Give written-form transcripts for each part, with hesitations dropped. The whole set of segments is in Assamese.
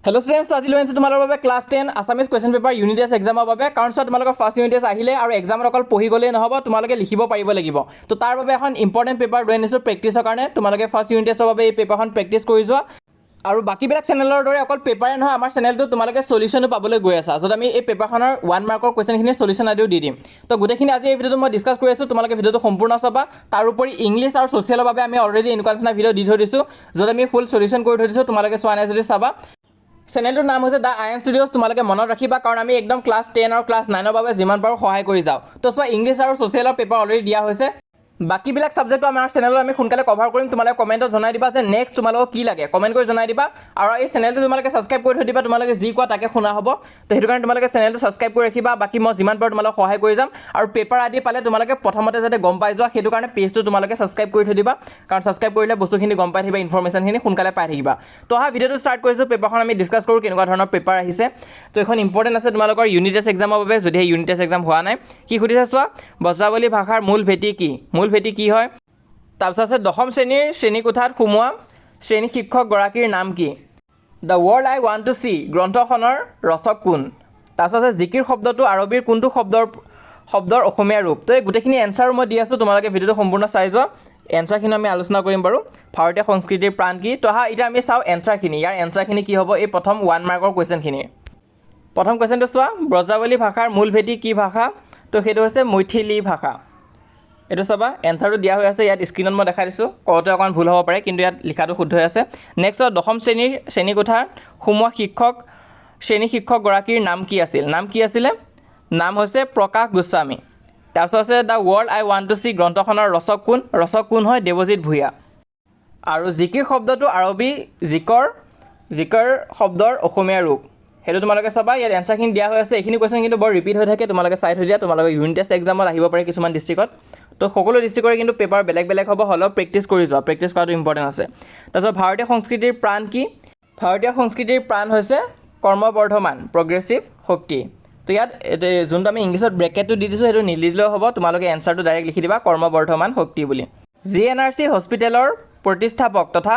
Hello students, আজি লৈ আনিছোঁ তোমালোকৰ বাবে class 10 Assamese question paper unit test এক্সামৰ বাবে কাৰণ চোৱা তোমালোকৰ ফাৰ্ষ্ট ইউনিট টেষ্ট আহিলে আৰু এক্সামত অকল পঢ়ি গ'লেই নহ'ব তোমালোকে লিখিব পাৰিব লাগিব তো তাৰ বাবে এখন ইম্পৰ্টেণ্ট পেপাৰ লৈ আনিছোঁ প্ৰেক্টিছৰ কাৰণে তোমালোকে ফাৰ্ষ্ট ইউনিট টেষ্টৰ বাবে এই পেপাৰখন প্ৰেক্টিছ কৰি যোৱা আৰু বাকীবিলাক চেনেলৰ দৰে অকল পেপাৰে নহয় আমাৰ চেনেলটো তোমালোকে সলিউশ্যনো পাবলৈ গৈ আছা য'ত আমি এই পেপাৰখনৰ 1 মাৰ্কৰ কুৱেশ্যনখিনিৰ সলিউশ্যন আদিও দি দিম তো গোটেইখিনি আজি এই ভিডিঅ'টো মই ডিছকাছ কৰি আছোঁ তোমালোকে ভিডিঅ'টো সম্পূৰ্ণ চাবা তাৰ উপৰি ইংলিছ আৰু ছ'চিয়েলৰ বাবে আমি অলৰেডি এনেকুৱা নিচিনা ভিডিঅ' দি থৈ দিছোঁ য'ত আমি ফুল সলিউশ্যন কৰি থৈ দিছোঁ তোমালোকে চোৱা নাই যদি চাবা চেনেলটোৰ নাম হৈছে দ্য আয়ন ষ্টুডিঅ'ছ তোমালোকে মনত ৰাখিবা কাৰণ আমি একদম ক্লাছ 10 আৰু ক্লাছ 9ৰ বাবে যিমান পাৰোঁ সহায় কৰি যাওঁ তো চোৱা ইংলিছ আৰু ছ'চিয়েলৰ পেপাৰ অলৰেডি দিয়া হৈছে বাকীবিলাক ছাবজেক্টটো আমাৰ চেনেলত আমি সোনকালে কভাৰ কৰিম তোমালোকে কমেণ্টত জনাই দিবা যে নেক্সট তোমালোকক কি লাগে কমেণ্ট কৰি জনাই দিবা আৰু এই চেনেলটো তোমালোকে ছাবস্ক্ৰাইব কৰি থৈ দিবা তোমালোকে যি কোৱা তাকে শুনা হ'ব তো সেইটো কাৰণে তোমালোকে চেনেলটো ছাবস্ক্ৰাইব কৰি ৰাখিবা বাকী মই যিমান পাৰোঁ তোমালোকক সহায় কৰি যাম আৰু পেপাৰ আদি পালে তোমালোকে প্ৰথমতে যাতে গম পাই যোৱা সেইটো কাৰণে পেজটো তোমালোকে ছাবস্ক্ৰাইব কৰি থৈ দিবা কাৰণ ছাবস্ক্ৰাইব কৰিলে বস্তুখিনি গম পাই থাকিবা ইনফৰমেশ্যনখিনি সোনকালে পাই থাকিবা তো অহা ভিডিঅ'টো ষ্টাৰ্ট কৰিছোঁ পেপাৰখন আমি ডিছকাছ কৰোঁ কেনেকুৱা ধৰণৰ পেপাৰ আহিছে তো এখন ইম্পৰ্টেণ্ট আছে তোমালোকৰ ইউনিট টেষ্ট এক্সামৰ বাবে যদিহে ইউনিট টেষ্ট এক্সাম হোৱা নাই কি সুধিছে চোৱা বজ্ৰাৱলী ভাষাৰ মূল ভেটি কি হয় তাৰপিছত আছে দশম শ্ৰেণীৰ শ্ৰেণীকোঠাত সোমোৱা শ্ৰেণী শিক্ষকগৰাকীৰ নাম কি the world I want to C গ্ৰন্থখনৰ ৰচক কোন তাৰপিছত আছে জিকিৰ শব্দটো আৰবীৰ কোনটো শব্দৰ অসমীয়া ৰূপ তো এই গোটেইখিনি এনচাৰো মই দি আছোঁ তোমালোকে ভিডিঅ'টো সম্পূৰ্ণ চাই যোৱা এনচাৰখিনি আমি আলোচনা কৰিম বাৰু ভাৰতীয় সংস্কৃতিৰ প্ৰাণ কি তো হা এতিয়া আমি চাওঁ এনচাৰখিনি ইয়াৰ এনচাৰখিনি কি হ'ব এই প্ৰথম 1 মাৰ্কৰ কুৱেশ্যনখিনি প্ৰথম কুৱেশ্যনটো চোৱা ব্ৰজাৱলী ভাষাৰ মূল ভেটি কি ভাষা তো সেইটো হৈছে মৈথিলী ভাষা এইটো চাবা এনচাৰটো দিয়া হৈ আছে ইয়াত স্ক্ৰীনত মই দেখাই দিছোঁ কওঁতে অকণমান ভুল হ'ব পাৰে কিন্তু ইয়াত লিখাটো শুদ্ধ হৈ আছে নেক্সট দশম শ্ৰেণীৰ শ্ৰেণীকোঠাৰ সোমোৱা শ্ৰেণী শিক্ষকগৰাকীৰ নাম কি আছিলে নাম হৈছে প্ৰকাশ গোস্বামী তাৰপিছত আছে the world I want to C গ্ৰন্থখনৰ ৰচক কোন হয় দেৱজিৎ ভূঞা আৰু জিকিৰ শব্দটো আৰবী জিকৰ শব্দৰ অসমীয়া ৰূপ সেইটো তোমালোকে চাবা ইয়াত এনচাৰখিনি দিয়া হৈ আছে এইখিনি কুৱেশ্যন কিন্তু বৰ ৰিপিট হৈ থাকে তোমালোকে চাই থৈ দিয়া তোমালোকে ইউনিট টেষ্ট এক্সামত আহিব পাৰে কিছুমান ডিষ্ট্ৰিক্টত তো সকলো ডিষ্ট্ৰিক্টৰে কিন্তু পেপাৰ বেলেগ হ'ব হ'লেও প্ৰেক্টিছ কৰি যোৱা প্ৰেক্টিছ কৰাটো ইম্পৰ্টেণ্ট আছে তাৰপিছত ভাৰতীয় সংস্কৃতিৰ প্ৰাণ কি ভাৰতীয় সংস্কৃতিৰ প্ৰাণ হৈছে কৰ্মবৰ্ধমান প্ৰগ্ৰেছিভ শক্তি তো ইয়াত যোনটো আমি ইংলিছত ব্ৰেকেটটো দি দিছোঁ সেইটো নিদিলেও হ'ব তোমালোকে এনচাৰটো ডাইৰেক্ট লিখি দিবা কৰ্মবৰ্ধমান শক্তি বুলি GNRC হস্পিটেলৰ প্ৰতিষ্ঠাপক তথা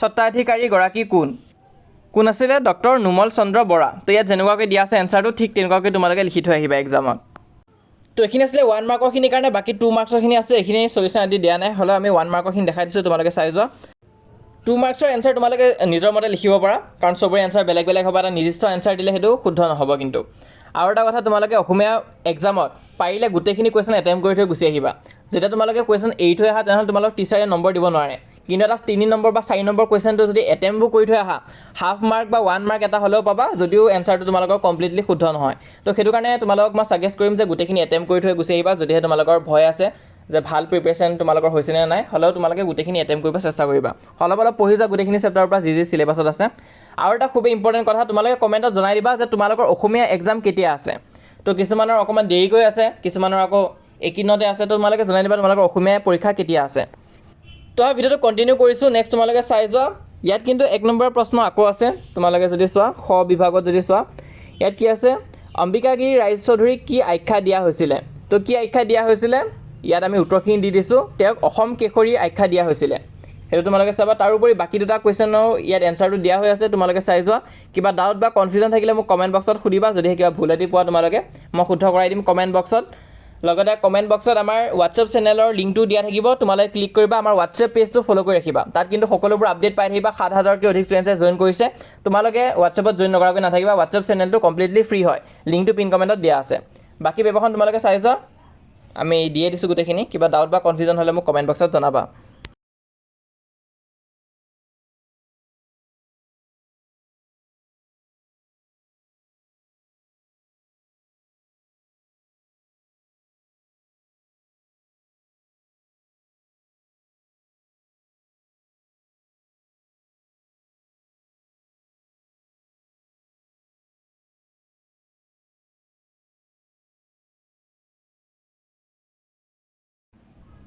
স্বত্বাধিকাৰীগৰাকী কোন আছিলে ডক্টৰ নুমল চন্দ্ৰ বৰা তো ইয়াত যেনেকুৱাকৈ দিয়া আছে এনচাৰটো ঠিক তেনেকুৱাকৈ তোমালোকে লিখি থৈ আহিবা এক্সামত তো এইখিনি আছিলে 1 মাৰ্কৰখিনিৰ কাৰণে বাকী 2 মাৰ্কছৰখিনি আছে এইখিনি সলিউশ্যন আদি দিয়া নাই হ'লেও আমি 1 মাৰ্কৰখিনি দেখাই দিছোঁ তোমালোকে চাই যোৱা 2 মাৰ্কছৰ এনচাৰ তোমালোকে নিজৰ মতে লিখিব পাৰা কাৰণ চবৰে এনচাৰ বেলেগ হ'ব এটা নিৰ্দিষ্ট এনচাৰ দিলে সেইটো শুদ্ধ নহ'ব কিন্তু আৰু এটা কথা তোমালোকে অসমীয়া এক্সামত পাৰিলে গোটেইখিনি কুৱেশ্যন এটেম্প কৰি থৈ গুচি আহিবা যেতিয়া তোমালোকে কুৱেশ্যন এৰি থৈ আহা তেনেহ'লে তোমালোক টিচাৰে নম্বৰ দিব নোৱাৰে কিন্তু এটা 3 নম্বৰ বা 4 নম্বৰ কুৱেশ্যনটো যদি এটেম্পো কৰি থৈ আহা হাফ মাৰ্ক বা 1 মাৰ্ক এটা হ'লেও পাবা যদিও এনচাৰটো তোমালোকৰ কমপ্লিটলি শুদ্ধ নহয় তো সেইটো কাৰণে তোমালোকক মই ছাজেষ্ট কৰিম যে গোটেইখিনি এটেম্প কৰি থৈ গুচি আহিবা যদিহে তোমালোকৰ ভয় আছে যে ভাল প্ৰিপেৰেশ্যন তোমালোকৰ হৈছে নে নাই হ'লেও তোমালোকে গোটেইখিনি এটেম্প কৰিব চেষ্টা কৰিবা অলপ পঢ়ি যোৱা গোটেইখিনি চেপ্টাৰৰ পৰা যি চিলেবাছত আছে আৰু এটা খুবেই ইম্পৰ্টেণ্ট কথা তোমালোকে কমেণ্টত জনাই দিবা যে তোমালোকৰ অসমীয়া এক্সাম কেতিয়া আছে তো কিছুমানৰ অকণমান দেৰিকৈ আছে কিছুমানৰ আকৌ একিনতে আছে তো তোমালোকে জনাই দিবা তোমালোকৰ অসমীয়া পৰীক্ষা কেতিয়া আছে তো ভিডিঅ'টো কণ্টিনিউ কৰিছোঁ নেক্সট তোমালোকে চাই যোৱা ইয়াত কিন্তু 1 নম্বৰ প্ৰশ্ন আকৌ আছে তোমালোকে যদি চোৱা খ বিভাগত যদি চোৱা ইয়াত কি আছে অম্বিকাগিৰি ৰায়চৌধুৰীক কি আখ্যা দিয়া হৈছিলে তো কি আখ্যা দিয়া হৈছিলে ইয়াত আমি উত্তৰখিনি দি দিছোঁ তেওঁক অসম কেশৰীৰ আখ্যা দিয়া হৈছিলে সেইটো তোমালোকে চাবা তাৰোপৰি বাকী দুটা কুৱেশ্যনৰ ইয়াত এনচাৰটো দিয়া হৈ আছে তোমালোকে চাই যোৱা কিবা ডাউট বা কনফিউজন থাকিলে মোক কমেণ্ট বক্সত সুধিবা যদিহে কিবা ভুল আদি পোৱা তোমালোকে মই শুদ্ধ কৰাই দিম কমেণ্ট বক্সত লগতে কমেণ্ট বক্সত আমাৰ হোৱাটছএপ চেনেলৰ লিংকটো দিয়া থাকিব তোমালোকে ক্লিক কৰিবা আমাৰ হোৱাটছএপ পেজটো ফ'ল' কৰি ৰাখিবা তাত কিন্তু সকলোবোৰ আপডেট পাই থাকিবা 7,000কৈ অধিক ষ্টুডেণ্টছে জইন কৰিছে তোমালোকে হোৱাটছএপত জইন নকৰাকৈ নাথাকিবা হোৱাটছএপ চেনেলটো কমপ্লিটলি ফ্ৰী হয় লিংকটো পিন কমেণ্টত দিয়া আছে বাকী পেপাৰখন তোমালোকে চাই যোৱা আমি দিয়ে দিছোঁ গোটেইখিনি কিবা ডাউট বা কনফিউজন হ'লে মোক কমেণ্ট বক্সত জনাবা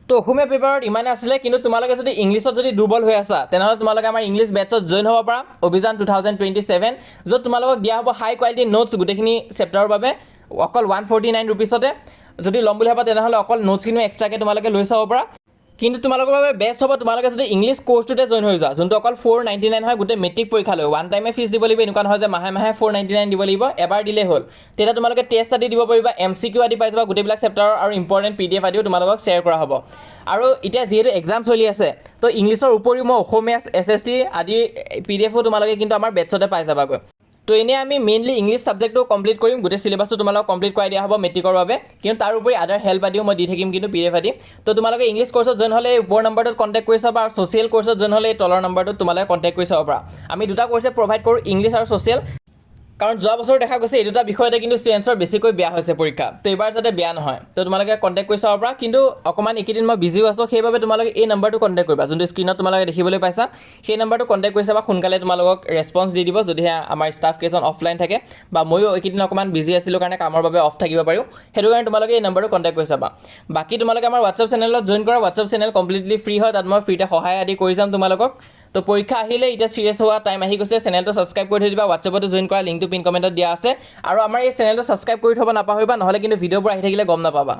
তো অসমীয়া পেপাৰত ইমানে আছিলে কিন্তু তোমালোকে যদি ইংলিছত যদি দুৰ্বল হৈ আছা তেনেহ'লে তোমালোকে আমাৰ ইংলিছ বেটছত জইন হ'ব পাৰা অভিযান 2027 য'ত তোমালোকক দিয়া হ'ব হাই কোৱালিটি নোটছ গোটেইখিনি চেপ্টাৰৰ বাবে অকল 149 ৰুপিছতে যদি ল'ম বুলি ভাবা তেনেহ'লে অকল নোটছখিনিও এক্সট্ৰাকৈ তোমালোকে লৈ চাব পাৰা কিন্তু তোমালোকৰ বাবে বেষ্ট হ'ব তোমালোকে যদি ইংলিছ কোৰ্চটোতে জইন হৈ যোৱা, যোনটো অকল 499 হয় গোটেই মেট্ৰিক পৰীক্ষালৈ। ওৱান টাইমে ফিজ দিব লাগিব, এনেকুৱা নহয় যে মাহে মাহে 499 দিব লাগিব, এবাৰ দিলেই হ'ল। তেতিয়া তোমালোকে টেষ্ট আদি দিব পাৰিবা, MCQ আদি পাই যাবা, গোটেইবিলাক চেপ্টাৰৰ আৰু ইম্পৰ্টেণ্ট PDF আদিও তোমালোকক শ্বেয়াৰ কৰা হ'ব। আৰু এতিয়া যিহেতু এক্সাম চলি আছে, তো ইংলিছৰ উপৰিও মই অসমীয়া SST আদিৰ PDFও তোমালোকে কিন্তু আমাৰ বেটছতে পাই যাবাগৈ। তো এনেই আমি মেইনলি ইংলিছ ছাবজেক্টটো কমপ্লিট কৰিম, গোটেই চিলেবাছটো তোমালোকক কমপ্লিট কৰাই দিয়া হ'ব মেট্ৰিকৰ বাবে। কিন্তু তাৰ উপৰি আদাৰ হেল্প আদিও মই দি থাকিম কিন্তু PDF আদি। তো তোমালোকে ইংলিছ কৰ্চত জইন হ'লে এই ওপৰ নম্বৰটোত কণ্টেক্ট কৰি চাবা, আৰু ছ'চিয়েল কৰ্চত জইন হ'লে এই তলৰ নম্বৰটোত তোমালোকে কণ্টেক্ট কৰি চাব পাৰা। আমি দুটা কৰ্চে প্ৰভাইড কৰোঁ, ইংলিছ আৰু ছ'চিয়েল। কাৰণ যোৱা বছৰ দেখা গৈছে এই দুটা বিষয়তে কিন্তু ষ্টুডেণ্টছৰ বেছিকৈ বেয়া হৈছে পৰীক্ষা। তো এইবাৰ যাতে বেয়া নহয়, তো তোমালোকে কণ্টেক্ট কৰি চাব পাৰা। কিন্তু অকণমান এইকেইদিন মই বিজিও আছোঁ, সেইবাবে তোমালোকে এই নম্বৰটো কণ্টেক্ট কৰিবা, যোনটো স্ক্ৰীণত তোমালোকে দেখিবলৈ পাইছা। সেই নম্বৰটো কণ্টেক্ট কৰি চাবা, সোনকালে তোমালোকক ৰেছপঞ্চ দি দিব যদিহে আমাৰ ষ্টাফ কেইজন অফলাইন থাকে, বা ময়ো এইকেইদিন অকণমান বিজি আছিলোঁ কাৰণে কামৰ বাবে অফ থাকিব পাৰোঁ। সেইটো কাৰণে তোমালোকে এই নম্বৰটো কণ্টেক্ট কৰি চাবা। বাকী তোমালোকে আমাৰ হোৱাটছআপ চেনেলত জইন কৰা, হোৱাটছআপ চেনেল কমপ্লিটলি ফ্ৰী হয়, তাত মই ফ্ৰীতে সহায় আদি কৰি যাম তোমালোকক। তো পৰীক্ষা আহিলে এতিয়া চিৰিয়াছ হোৱা টাইম আহি গৈছে, চেনেলটো ছাবস্ক্ৰাইব কৰি থৈ দিবা, হোৱাটছআপতো জইন কৰা, লিংকটো পিন কমেণ্টত দিয়া আছে। আৰু আমাৰ এই চেনেলটো ছাবস্ক্ৰাইব কৰি থ'ব নাপাহৰিবা, নহ'লে কিন্তু ভিডিঅ'বোৰ আহি থাকিলে গম নাপাবা।